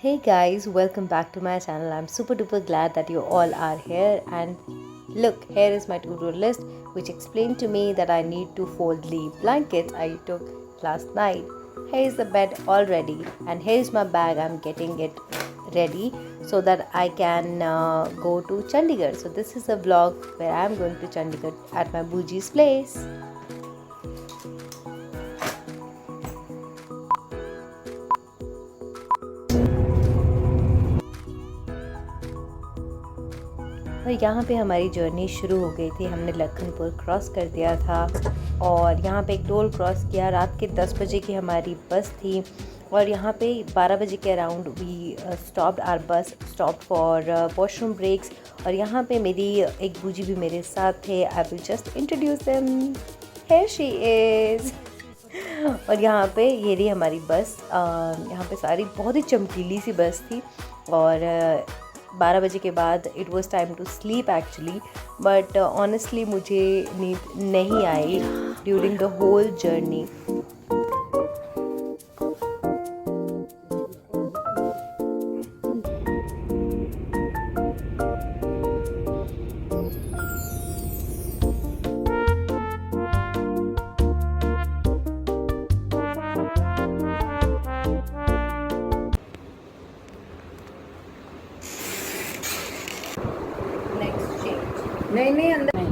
Hey guys, welcome back to my channel. I'm super duper glad that you all are here. And look, here is my to-do list which explained to me that I need to fold the blankets I took last night. Here is the bed already, and here is my bag. I'm getting it ready so that I can go to Chandigarh. So this is a vlog where I'm going to Chandigarh at my Booji's place. और यहाँ पे हमारी journey शुरू हो गई थी। हमने Lakhanpur cross कर दिया था और यहाँ पे एक टोल क्रॉस किया। रात के 10 बजे की हमारी बस थी और यहाँ पे 12 बजे के अराउंड वी स्टॉप्ड आवर बस स्टॉप्ड फॉर वॉशरूम ब्रेक्स। और यहाँ पे मेरी एक बूजी भी मेरे साथ थे। I will just introduce them. Here she is. और यहाँ पे ये रही हमारी बस। यहाँ पे सारी बहुत ही चमकीली सी बस थी और 12 बजे के बाद it was time to sleep actually, but honestly मुझे नींद नहीं आई ड्यूरिंग द होल जर्नी। नहीं अंदर नहीं,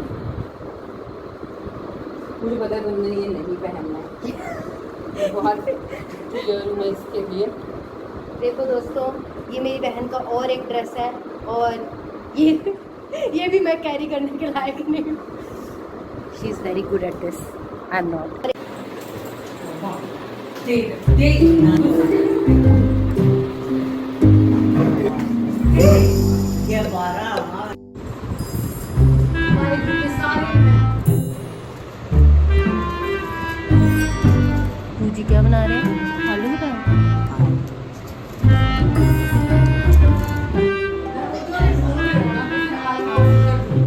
मुझे पता है तुमने ये नहीं पहनना है। बहुत जरूर है इसके लिए। देखो दोस्तों, ये मेरी बहन का और एक ड्रेस है और ये भी मैं कैरी करने के लायक नहीं हूँ। She is very good at this, I am not. जी क्या बना रहे हैं? आलू का।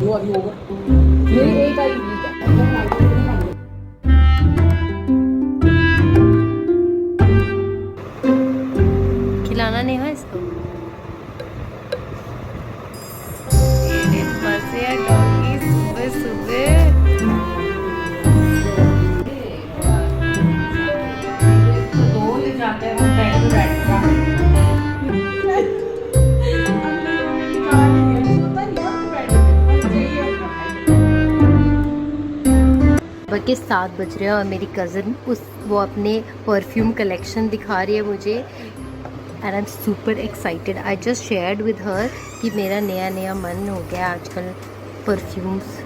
वो अभी होगा मेरी एक आई खिलाना नहीं है इसको। मजे है डॉगी सुबह सुबह। के 7 बज रहे हैं और मेरी कज़न वो अपने परफ्यूम कलेक्शन दिखा रही है मुझे and I am super excited. I just shared with her कि मेरा नया मन हो गया आजकल परफ्यूम्स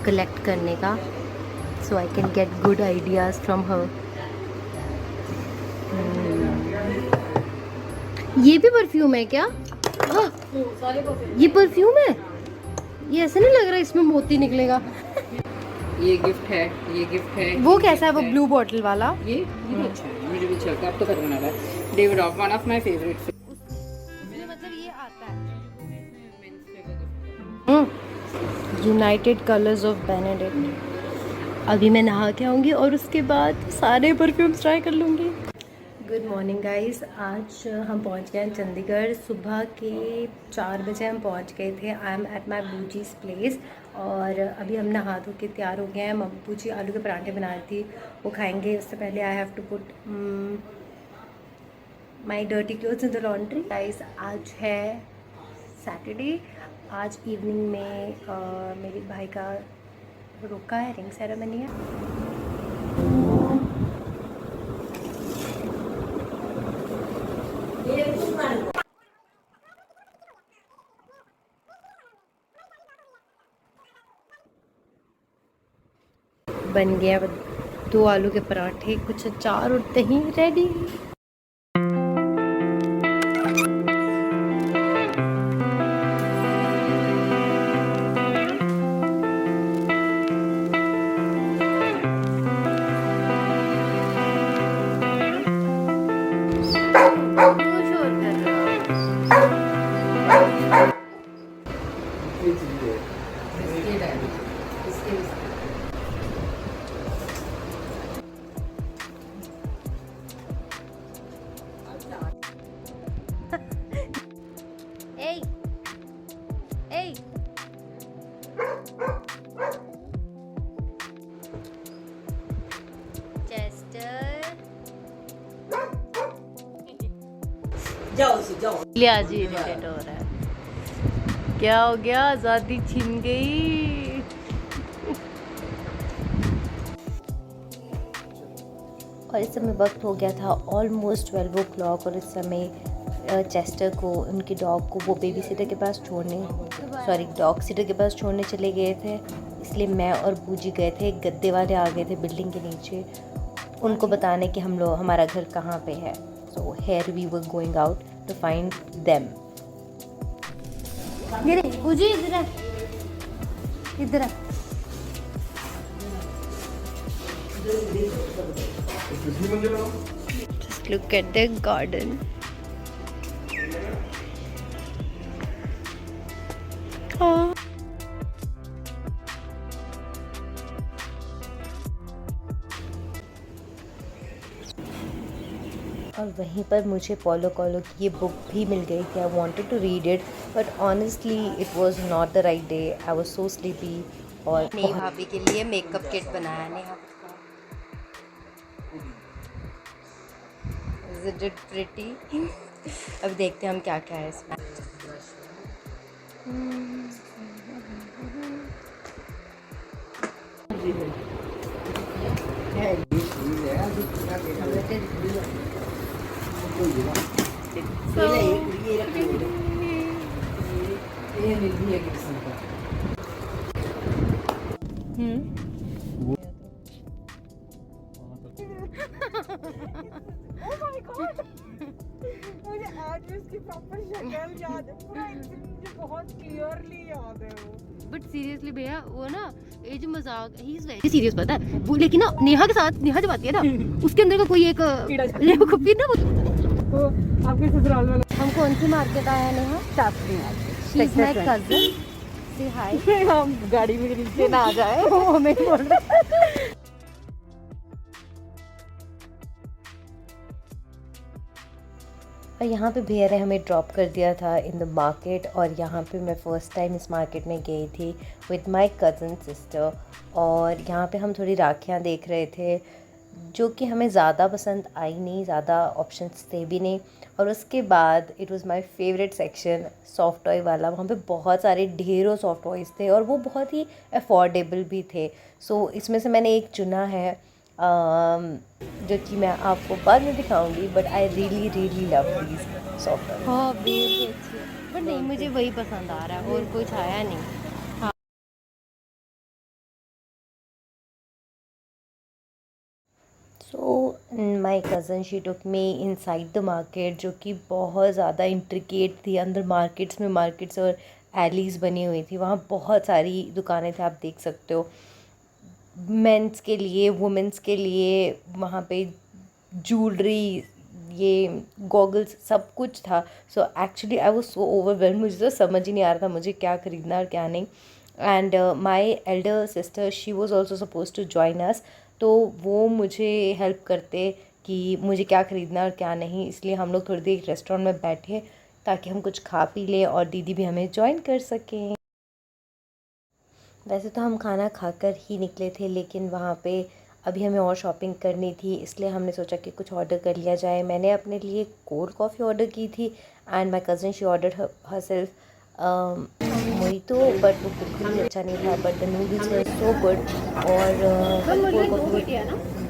कलेक्ट करने का, so I can get good ideas from her. ये भी परफ्यूम है क्या? ये परफ्यूम है? ये ऐसा नहीं लग रहा इसमें मोती निकलेगा। ये गिफ्ट है, ये गिफ्ट है। वो कैसा है? वो ब्लू बॉटल वाला। ये भी अच्छा है, मुझे भी अच्छा लगता है। अब तो खत्म होना है। David of one of my favourite. मतलब ये आता है यूनाइटेड कलर्स ऑफ बेनेडिक्ट। अभी मैं नहा के आऊँगी और उसके बाद सारे परफ्यूम्स ट्राई कर लूँगी। Good morning guys. आज हम पहुंच गए हैं चंडीगढ़। सुबह के 4 बजे हम पहुंच गए थे। आई एम एट माई बूजीज़ प्लेस और अभी हम नहा धो के तैयार हो गए हैं। मम्मी जी आलू के पराठे बना रही थी, वो खाएंगे। उससे पहले I have to put my dirty clothes in the laundry. Guys आज है सैटरडे। आज इवनिंग में मेरे भाई का रोका है, रिंग सेरेमनी है। बन गया 2 आलू के पराठे, कुछ अचार और दही रेडी। लिया जी इरिटेट हो रहा है। क्या हो गया, आज़ादी छीन गई। और इस समय वक्त हो गया था ऑलमोस्ट 12 o'clock और इस समय चेस्टर को, उनके डॉग को वो बेबी सिटर के पास छोड़ने, डॉग सिटर के पास छोड़ने चले गए थे। इसलिए मैं और बूजी गए थे, गद्दे वाले आ गए थे बिल्डिंग के नीचे उनको बताने कि हमारा घर कहाँ पे है। So here we were going out to find them. बूजी इधर आ, इधर आ। Just look at the garden. Oh. और वहीं पर मुझे पोलो कोएल्हो की ये बुक भी मिल गई थी। I wanted to read it but honestly it was not the right day. I was so sleepy. और मेरी भाभी के लिए मेकअप किट बनाया नेहा। Is it pretty? अब देखते हैं हम क्या क्या है इसमें। मुझे आज भी उसकी प्रॉपर शक्ल याद है, पूरा मुझे बहुत क्लियरली याद है वो। बट सीरियसली भैया वो ना ये जो मजाक, ही इज वेरी सीरियस पता है वो, लेकिन ना नेहा के साथ, नेहा जब आती है ना उसके अंदर का कोई एक फिर ना तो आपके ससुराल वाला हम कौन सी मार्केट आया Neha? Shastri market. She is my cousin. से हाय। हम गाड़ी में नीचे ना आ जाए वो हमें बोल रहे। और यहाँ पे भैया ने हमें ड्रॉप कर दिया था इन द मार्केट। और यहाँ पे मैं फ़र्स्ट टाइम इस मार्केट में गई थी विद माय कज़न सिस्टर। और यहाँ पे हम थोड़ी राखियाँ देख रहे थे जो कि हमें ज़्यादा पसंद आई नहीं, ज़्यादा ऑप्शंस थे भी नहीं। और उसके बाद it was my favourite section, soft toy वाला। वहाँ पे बहुत सारे ढेरों सॉफ्ट टॉयज़ थे और वो बहुत ही अफोर्डेबल भी थे। सो इसमें से मैंने एक चुना है जो कि मैं आपको बाद में दिखाऊंगी। But I really really love these soft toy. हाँ बेहद अच्छी, बट नहीं मुझे वही पसंद आ रहा है और कुछ आया नहीं। So my cousin she took me inside the market, जो कि बहुत ज़्यादा इंट्रिकेट थी। अंदर मार्केट्स और एलीज़ बनी हुई थी। वहाँ बहुत सारी दुकानें थी, आप देख सकते हो। मेंस के लिए, वुमेंस के लिए, वहाँ पे ज्वेलरी, ये गॉगल्स, सब कुछ था। So actually I was so overwhelmed, मुझे तो समझ ही नहीं आ रहा था मुझे क्या ख़रीदना और क्या नहीं। And my elder sister she was also suppose to join us, तो वो मुझे हेल्प करते कि मुझे क्या ख़रीदना और क्या नहीं। इसलिए हम लोग थोड़ी देर एक रेस्टोरेंट में बैठे ताकि हम कुछ खा पी लें और दीदी भी हमें जॉइन कर सकें। वैसे तो हम खाना खाकर ही निकले थे, लेकिन वहाँ पे अभी हमें और शॉपिंग करनी थी, इसलिए हमने सोचा कि कुछ ऑर्डर कर लिया जाए। मैंने अपने लिए कोल्ड कॉफ़ी ऑर्डर की थी and my cousin she order herself mojito, but वो बिल्कुल भी अच्छा नहीं था। But the noodles were so good. और कोल्ड कॉफ़ी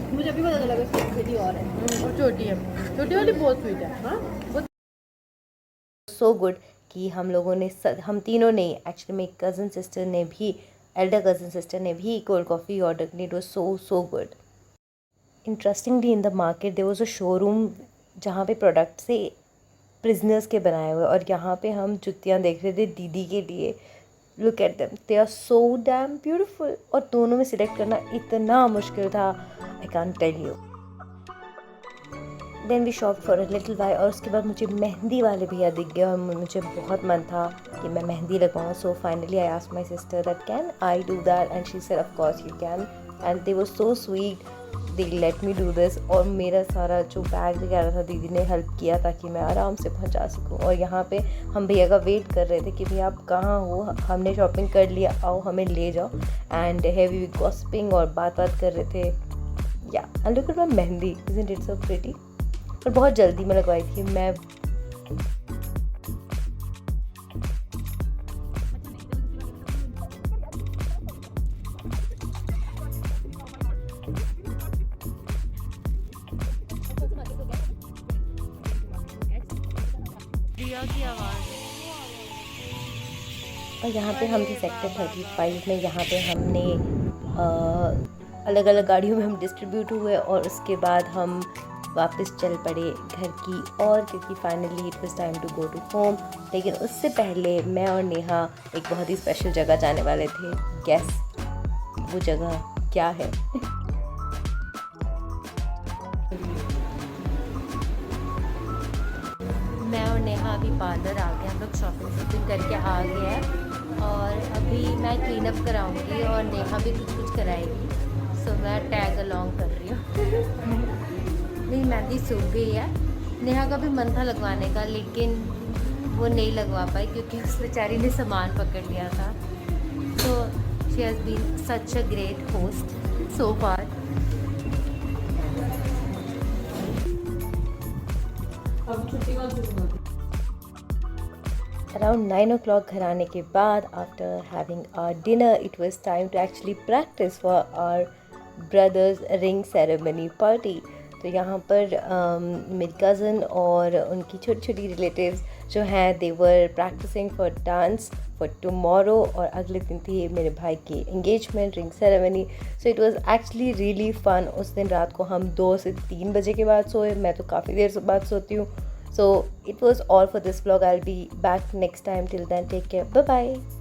मुझे अभी पता लगा इसकी बेटी और है और छोटी है, छोटी वाली बहुत स्वीट है। हाँ सो गुड कि हम लोगों ने, हम तीनों ने एक्चुअली, मेरी कज़न सिस्टर ने भी, एल्डर कज़न सिस्टर ने भी कोल्ड कॉफ़ी ऑर्डर की। It was so good. Interestingly in the market there was a showroom जहाँ पे प्रोडक्ट से प्रिजनर्स के बनाए हुए, और यहाँ पे हम जुतियाँ देख रहे थे दीदी के लिए। Look at them, they are so damn beautiful. और दोनों में सिलेक्ट करना इतना मुश्किल था, I can't tell you. Then we shop for a little while. और उसके बाद मुझे मेहंदी वाले भैया दिख गए और मुझे बहुत मन था कि मैं मेहंदी लगवाऊँ। So finally I asked my sister that can I do that, and she said of course you can. And they were so sweet, they let me do this. और मेरा सारा जो बैग वगैरह था दीदी ने हेल्प किया ताकि मैं आराम से पहुंचा सकूं। और यहाँ पे हम भैया का वेट कर रहे थे कि भैया आप कहाँ हो, हमने शॉपिंग कर लिया, आओ हमें ले जाओ। एंड हैवी गॉसिपिंग और बात कर रहे थे। या and look at my mehndi, isn't it so pretty. और बहुत जल्दी में लगवाई थी। मैं दिया की आवाज़। और यहाँ पे हम थे सेक्टर 35 में। यहाँ पे हमने अलग अलग गाड़ियों में हम डिस्ट्रीब्यूट हुए और उसके बाद हम वापस चल पड़े घर की और, क्योंकि finally it was time to go to home. लेकिन उससे पहले मैं और नेहा एक बहुत ही स्पेशल जगह जाने वाले थे। गेस वो जगह क्या है? मैं और नेहा अभी पार्लर आ गए। हम लोग शॉपिंग करके आ गए हैं और अभी मैं क्लीन अप कराऊंगी और नेहा भी कुछ कराएगी। सो मैं टैग अलोंग कर रही हूँ। मेरी मेहंदी सूख गई है। नेहा का भी मन था लगवाने का, लेकिन वो नहीं लगवा पाई क्योंकि उस बेचारी ने सामान पकड़ लिया था। तो she has been such a great host so far. अब छुट्टी का शुरू होती। Around 9 o'clock घर आने के बाद, after having our dinner, it was time to actually practice for our brother's ring ceremony party. तो यहाँ पर मेरी कज़न और उनकी छोटी छोटी रिलेटिव्स जो हैं, they were practicing for dance for tomorrow। और अगले दिन थी मेरे भाई की engagement ring ceremony। So it was actually really fun। उस दिन रात को हम 2 से 3 बजे के बाद सोए। मैं तो काफ़ी देर बाद सोती हूँ। So it was all for this vlog. I'll be back next time. Till then, take care. Bye bye.